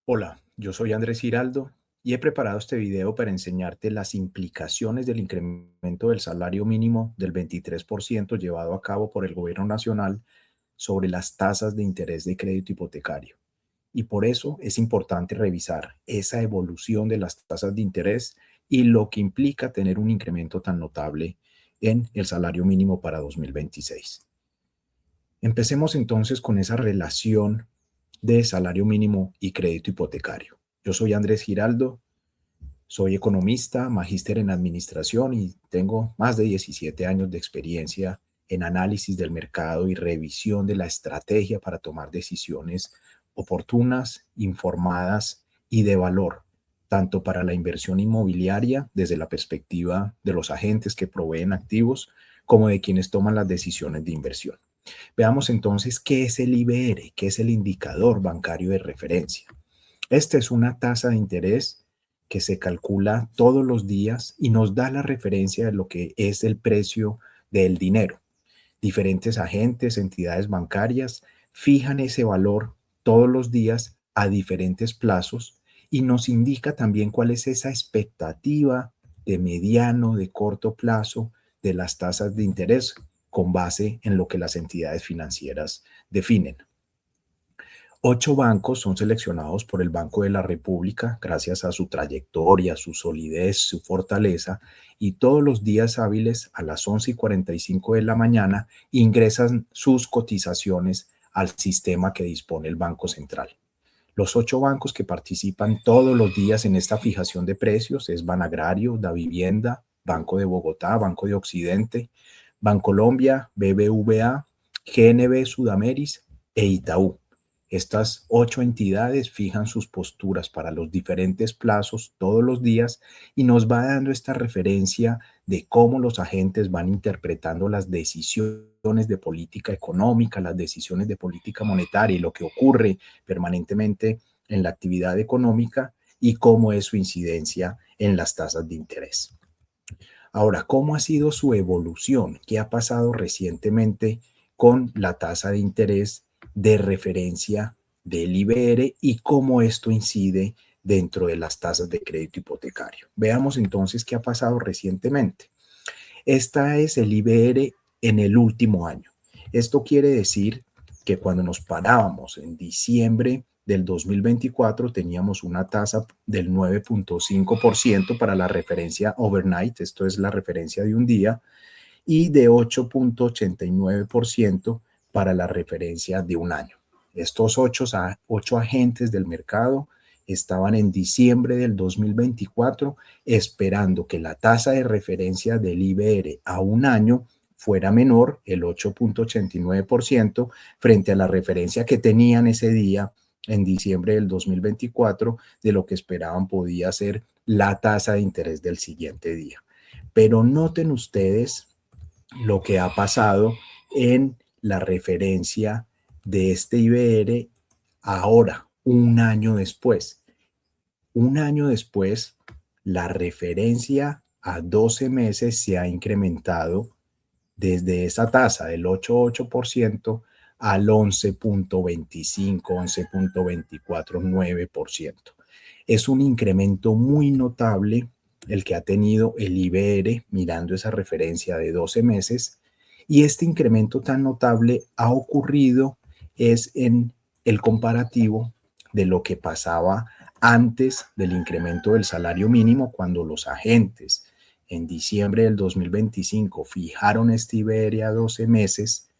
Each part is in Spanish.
Hola, yo soy Andrés Giraldo y he preparado este video para enseñarte las implicaciones del incremento del salario mínimo del 23% llevado a cabo por el Gobierno Nacional sobre las tasas de interés de crédito hipotecario. Y por eso es importante revisar esa evolución de las tasas de interés y lo que implica tener un incremento tan notable en el salario mínimo para 2026. Empecemos entonces con esa relación de salario mínimo y crédito hipotecario. Yo soy Andrés Giraldo, soy economista, magíster en administración y tengo más de 17 años de experiencia en análisis del mercado y revisión de la estrategia para tomar decisiones oportunas, informadas y de valor, tanto para la inversión inmobiliaria desde la perspectiva de los agentes que proveen activos como de quienes toman las decisiones de inversión. Veamos entonces qué es el IBR, qué es el indicador bancario de referencia. Esta es una tasa de interés que se calcula todos los días y nos da la referencia de lo que es el precio del dinero. Diferentes agentes, entidades bancarias fijan ese valor todos los días a diferentes plazos y nos indica también cuál es esa expectativa de mediano, de corto plazo de las tasas de interés con base en lo que las entidades financieras definen. 8 bancos son seleccionados por el Banco de la República gracias a su trayectoria, su solidez, su fortaleza, y todos los días hábiles a las 11:45 de la mañana ingresan sus cotizaciones al sistema que dispone el Banco Central. Los 8 bancos que participan todos los días en esta fijación de precios es Banagrario, Davivienda, Banco de Bogotá, Banco de Occidente, Bancolombia, BBVA, GNB Sudameris e Itaú. Estas 8 entidades fijan sus posturas para los diferentes plazos todos los días y nos va dando esta referencia de cómo los agentes van interpretando las decisiones de política económica, las decisiones de política monetaria y lo que ocurre permanentemente en la actividad económica y cómo es su incidencia en las tasas de interés. Ahora, ¿cómo ha sido su evolución? ¿Qué ha pasado recientemente con la tasa de interés de referencia del IBR y cómo esto incide dentro de las tasas de crédito hipotecario? Veamos entonces qué ha pasado recientemente. Esta es el IBR en el último año. Esto quiere decir que cuando nos parábamos en diciembre del 2024 teníamos una tasa del 9.5% para la referencia overnight, esto es la referencia de un día, y de 8.89% para la referencia de un año. Estos 8 agentes del mercado estaban en diciembre del 2024 esperando que la tasa de referencia del IBR a un año fuera menor, el 8.89%, frente a la referencia que tenían ese día en diciembre del 2024 de lo que esperaban podía ser la tasa de interés del siguiente día. Pero noten ustedes lo que ha pasado en la referencia de este IBR ahora, un año después. Un año después, la referencia a 12 meses se ha incrementado desde esa tasa del 8.8% al 11.25, 11.24, 9%. Es un incremento muy notable el que ha tenido el IBR mirando esa referencia de 12 meses y este incremento tan notable ha ocurrido es en el comparativo de lo que pasaba antes del incremento del salario mínimo cuando los agentes en diciembre del 2025 fijaron este IBR a 12 meses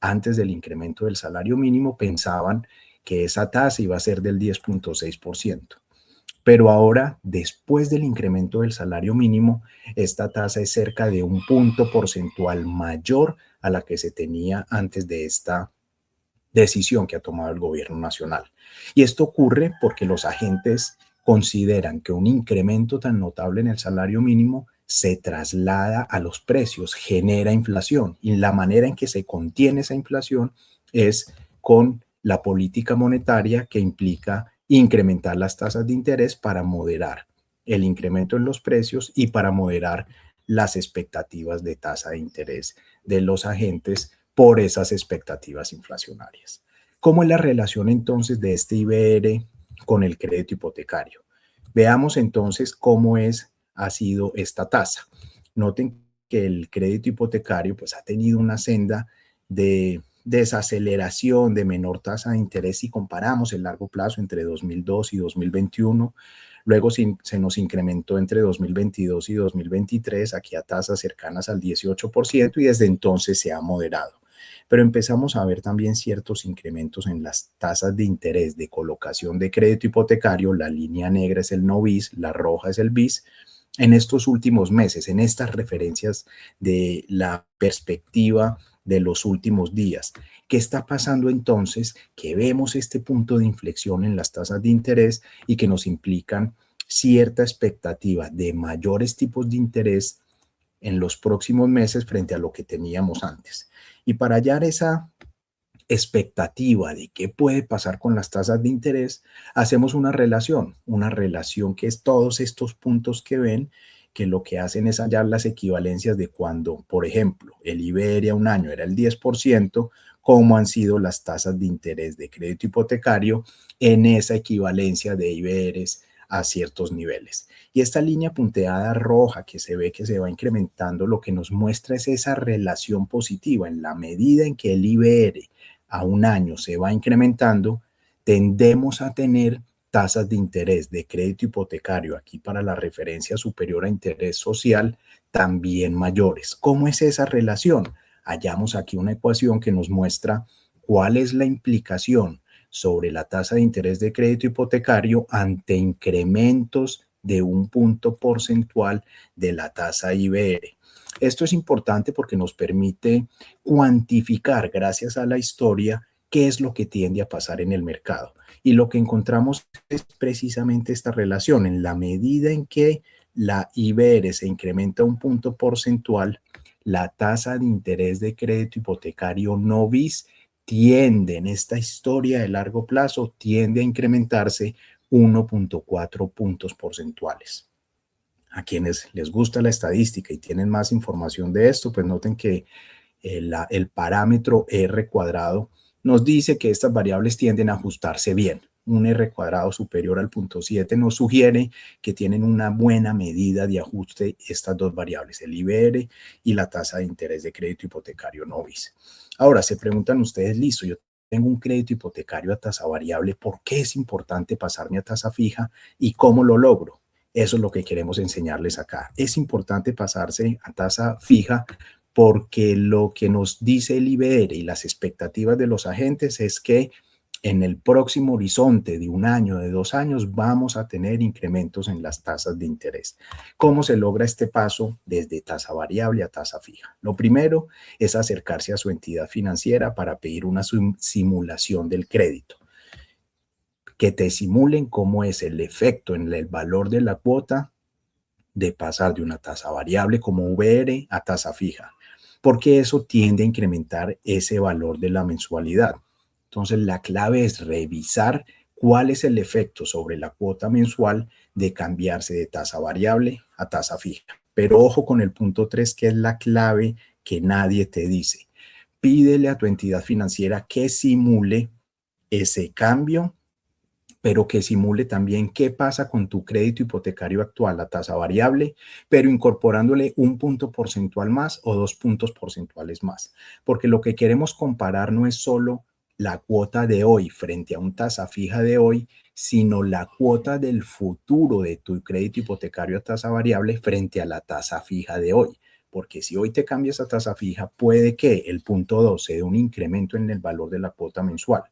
antes del incremento del salario mínimo, pensaban que esa tasa iba a ser del 10.6%. Pero ahora, después del incremento del salario mínimo, esta tasa es cerca de un punto porcentual mayor a la que se tenía antes de esta decisión que ha tomado el gobierno nacional. Y esto ocurre porque los agentes consideran que un incremento tan notable en el salario mínimo se traslada a los precios, genera inflación y la manera en que se contiene esa inflación es con la política monetaria que implica incrementar las tasas de interés para moderar el incremento en los precios y para moderar las expectativas de tasa de interés de los agentes por esas expectativas inflacionarias. ¿Cómo es la relación entonces de este IBR con el crédito hipotecario. Veamos entonces ha sido esta tasa. Noten que el crédito hipotecario pues, ha tenido una senda de desaceleración, de menor tasa de interés si comparamos el largo plazo entre 2002 y 2021. Luego se nos incrementó entre 2022 y 2023 aquí a tasas cercanas al 18% y desde entonces se ha moderado. Pero empezamos a ver también ciertos incrementos en las tasas de interés de colocación de crédito hipotecario. La línea negra es el no bis, la roja es el bis. En estos últimos meses, en estas referencias de la perspectiva de los últimos días. ¿Qué está pasando entonces? Que vemos este punto de inflexión en las tasas de interés y que nos implican cierta expectativa de mayores tipos de interés en los próximos meses frente a lo que teníamos antes. Y para hallar esa expectativa de qué puede pasar con las tasas de interés, hacemos una relación que es todos estos puntos que ven, que lo que hacen es hallar las equivalencias de cuando, por ejemplo, el Iberia un año era el 10%, cómo han sido las tasas de interés de crédito hipotecario en esa equivalencia de Iberes a ciertos niveles. Y esta línea punteada roja que se ve que se va incrementando, lo que nos muestra es esa relación positiva. En la medida en que el IBR a un año se va incrementando, tendemos a tener tasas de interés de crédito hipotecario, aquí para la referencia superior a interés social, también mayores. ¿Cómo es esa relación? Hallamos aquí una ecuación que nos muestra cuál es la implicación sobre la tasa de interés de crédito hipotecario ante incrementos de un punto porcentual de la tasa IBR. Esto es importante porque nos permite cuantificar, gracias a la historia, qué es lo que tiende a pasar en el mercado. Y lo que encontramos es precisamente esta relación. En la medida en que la IBR se incrementa un punto porcentual, la tasa de interés de crédito hipotecario no bis tiende, en esta historia de largo plazo, tiende a incrementarse 1.4 puntos porcentuales. A quienes les gusta la estadística y tienen más información de esto, pues noten que el parámetro R cuadrado nos dice que estas variables tienden a ajustarse bien. Un R cuadrado superior al 0.7 nos sugiere que tienen una buena medida de ajuste estas dos variables, el IBR y la tasa de interés de crédito hipotecario no bis. Ahora, se preguntan ustedes, listo, yo tengo un crédito hipotecario a tasa variable, ¿por qué es importante pasarme a tasa fija y cómo lo logro? Eso es lo que queremos enseñarles acá. Es importante pasarse a tasa fija porque lo que nos dice el IBR y las expectativas de los agentes es que en el próximo horizonte de un año, de 2 años, vamos a tener incrementos en las tasas de interés. ¿Cómo se logra este paso desde tasa variable a tasa fija? Lo primero es acercarse a su entidad financiera para pedir una simulación del crédito. Que te simulen cómo es el efecto en el valor de la cuota de pasar de una tasa variable como VR a tasa fija, porque eso tiende a incrementar ese valor de la mensualidad. Entonces, la clave es revisar cuál es el efecto sobre la cuota mensual de cambiarse de tasa variable a tasa fija. Pero ojo con el punto 3, que es la clave que nadie te dice. Pídele a tu entidad financiera que simule ese cambio, pero que simule también qué pasa con tu crédito hipotecario actual, la tasa variable, pero incorporándole un punto porcentual más o 2 puntos porcentuales más. Porque lo que queremos comparar no es solo la cuota de hoy frente a un tasa fija de hoy, sino la cuota del futuro de tu crédito hipotecario a tasa variable frente a la tasa fija de hoy. Porque si hoy te cambias a tasa fija, puede que el punto 2 se dé un incremento en el valor de la cuota mensual.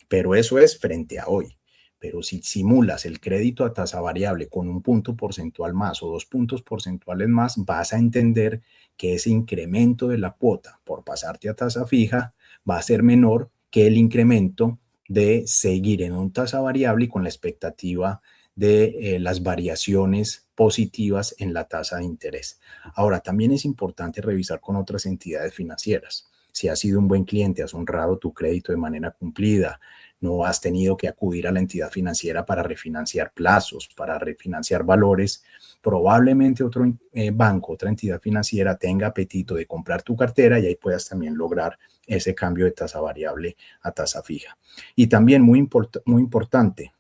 Pero eso es frente a hoy. Pero si simulas el crédito a tasa variable con un punto porcentual más o 2 puntos porcentuales más, vas a entender que ese incremento de la cuota por pasarte a tasa fija va a ser menor que el incremento de seguir en una tasa variable y con la expectativa de las variaciones positivas en la tasa de interés. Ahora, también es importante revisar con otras entidades financieras. Si has sido un buen cliente, has honrado tu crédito de manera cumplida, no has tenido que acudir a la entidad financiera para refinanciar plazos, para refinanciar valores, probablemente otro banco, otra entidad financiera tenga apetito de comprar tu cartera y ahí puedas también lograr ese cambio de tasa variable a tasa fija. Y también muy importante,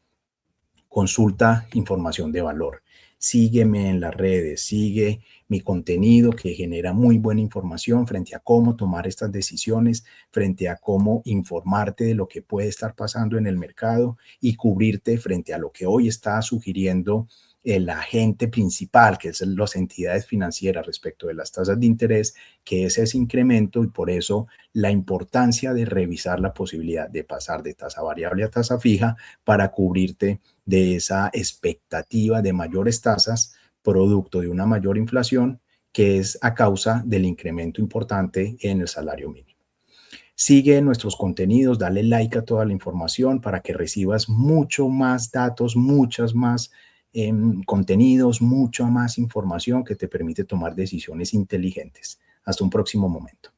consulta información de valor. Sígueme en las redes, sigue mi contenido que genera muy buena información frente a cómo tomar estas decisiones, frente a cómo informarte de lo que puede estar pasando en el mercado y cubrirte frente a lo que hoy está sugiriendo el agente principal, que es las entidades financieras respecto de las tasas de interés, que es ese incremento, y por eso la importancia de revisar la posibilidad de pasar de tasa variable a tasa fija para cubrirte de esa expectativa de mayores tasas producto de una mayor inflación que es a causa del incremento importante en el salario mínimo. Sigue nuestros contenidos, dale like a toda la información para que recibas mucho más datos, muchas más contenidos, mucha más información que te permite tomar decisiones inteligentes. Hasta un próximo momento.